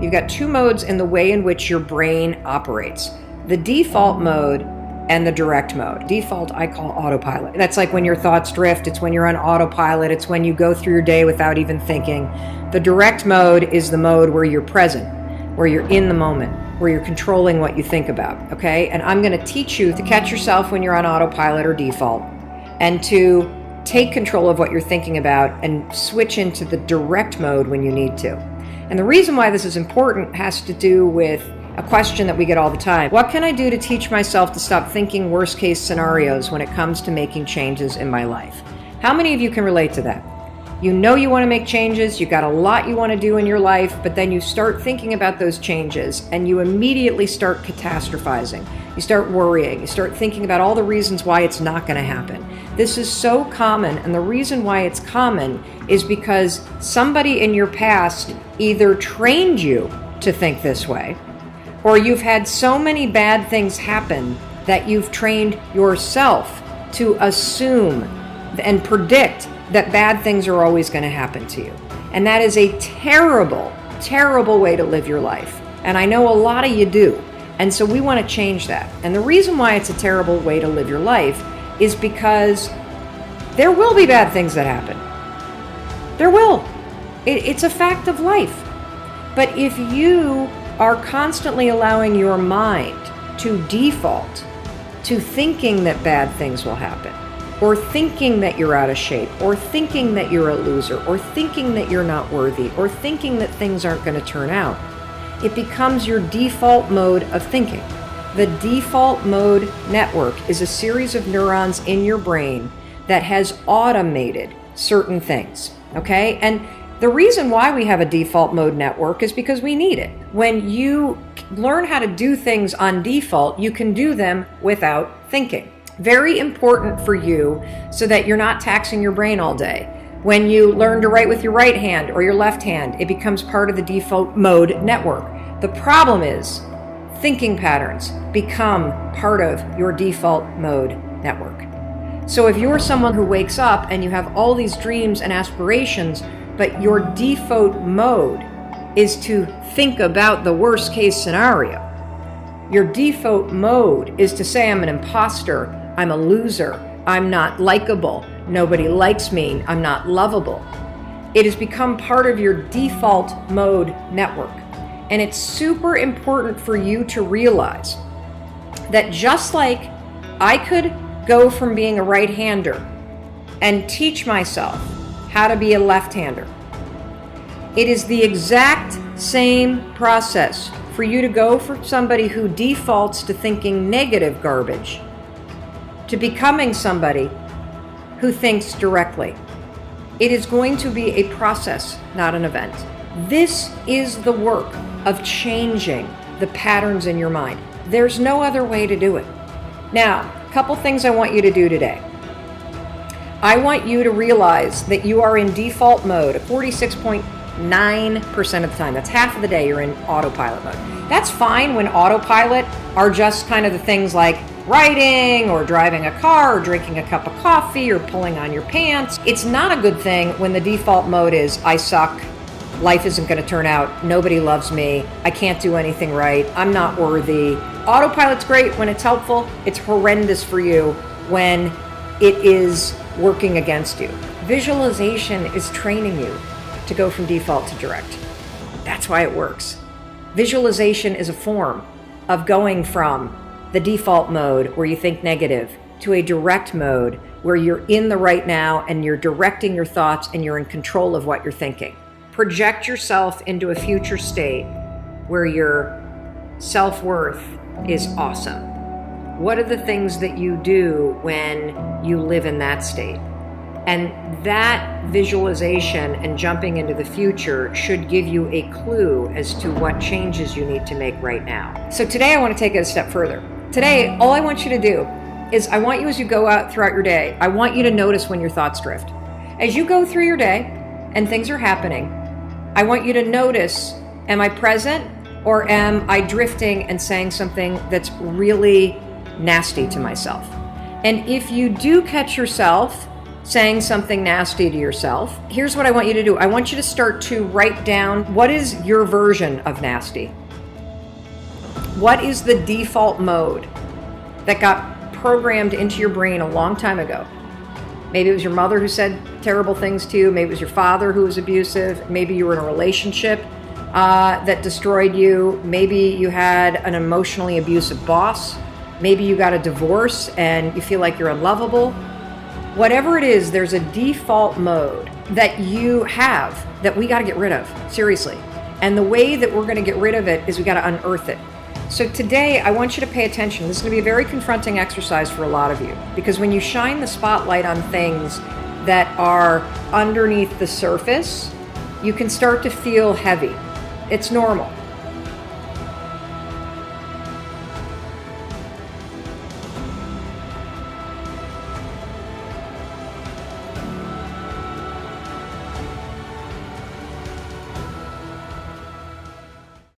You've got two modes in the way in which your brain operates. The default mode and the direct mode. Default I call autopilot. That's like when your thoughts drift. It's when you're on autopilot. It's when you go through your day without even thinking. The direct mode is the mode where you're present, where you're in the moment, where you're controlling what you think about, okay? And I'm going to teach you to catch yourself when you're on autopilot or default, and to take control of what you're thinking about and switch into the direct mode when you need to. And the reason why this is important has to do with a question that we get all the time. What can I do to teach myself to stop thinking worst case scenarios when it comes to making changes in my life? How many of you can relate to that? You know you want to make changes, you got a lot you want to do in your life, but then you start thinking about those changes and you immediately start catastrophizing. You start worrying, you start thinking about all the reasons why it's not going to happen. This is so common, and the reason why it's common is because somebody in your past either trained you to think this way, or you've had so many bad things happen that you've trained yourself to assume and predict that bad things are always going to happen to you. And that is a terrible, terrible way to live your life. And I know a lot of you do. And so we want to change that. And the reason why it's a terrible way to live your life is because there will be bad things that happen. There will. It's a fact of life. But if you are constantly allowing your mind to default to thinking that bad things will happen, or thinking that you're out of shape, or thinking that you're a loser, or thinking that you're not worthy, or thinking that things aren't going to turn out, it becomes your default mode of thinking. The default mode network is a series of neurons in your brain that has automated certain things, okay? And the reason why we have a default mode network is because we need it. When you learn how to do things on default, you can do them without thinking. Very important for you so that you're not taxing your brain all day. When you learn to write with your right hand or your left hand, it becomes part of the default mode network. The problem is thinking patterns become part of your default mode network. So if you're someone who wakes up and you have all these dreams and aspirations, but your default mode is to think about the worst case scenario, your default mode is to say, I'm an imposter, I'm a loser, I'm not likable, nobody likes me, I'm not lovable. It has become part of your default mode network. And it's super important for you to realize that just like I could go from being a right-hander and teach myself how to be a left-hander, it is the exact same process for you to go from somebody who defaults to thinking negative garbage to becoming somebody who thinks directly. It is going to be a process, not an event. This is the work of changing the patterns in your mind. There's no other way to do it. Now, a couple things I want you to do today. I want you to realize that you are in default mode 46.9% of the time. That's half of the day you're in autopilot mode. That's fine when autopilot are just kind of the things like writing or driving a car or drinking a cup of coffee or pulling on your pants. It's not a good thing when the default mode is I suck, life isn't going to turn out, nobody loves me, I can't do anything right, I'm not worthy. Autopilot's great when it's helpful. It's horrendous for you when it is working against you. Visualization is training you to go from default to direct. That's why it works. Visualization is a form of going from the default mode where you think negative to a direct mode where you're in the right now and you're directing your thoughts and you're in control of what you're thinking. Project yourself into a future state where your self-worth is awesome. What are the things that you do when you live in that state? And that visualization and jumping into the future should give you a clue as to what changes you need to make right now. So today I want to take it a step further. Today, all I want you to do is I want you, as you go out throughout your day, I want you to notice when your thoughts drift. As you go through your day and things are happening, I want you to notice, am I present or am I drifting and saying something that's really nasty to myself? And if you do catch yourself saying something nasty to yourself, here's what I want you to do. I want you to start to write down, what is your version of nasty? What is the default mode that got programmed into your brain a long time ago? Maybe it was your mother who said terrible things to you. Maybe it was your father who was abusive. Maybe you were in a relationship that destroyed you. Maybe you had an emotionally abusive boss. Maybe you got a divorce and you feel like you're unlovable. Whatever it is, there's a default mode that you have that we got to get rid of, seriously. And the way that we're going to get rid of it is we got to unearth it. So today, I want you to pay attention. This is going to be a very confronting exercise for a lot of you, because when you shine the spotlight on things that are underneath the surface, you can start to feel heavy. It's normal.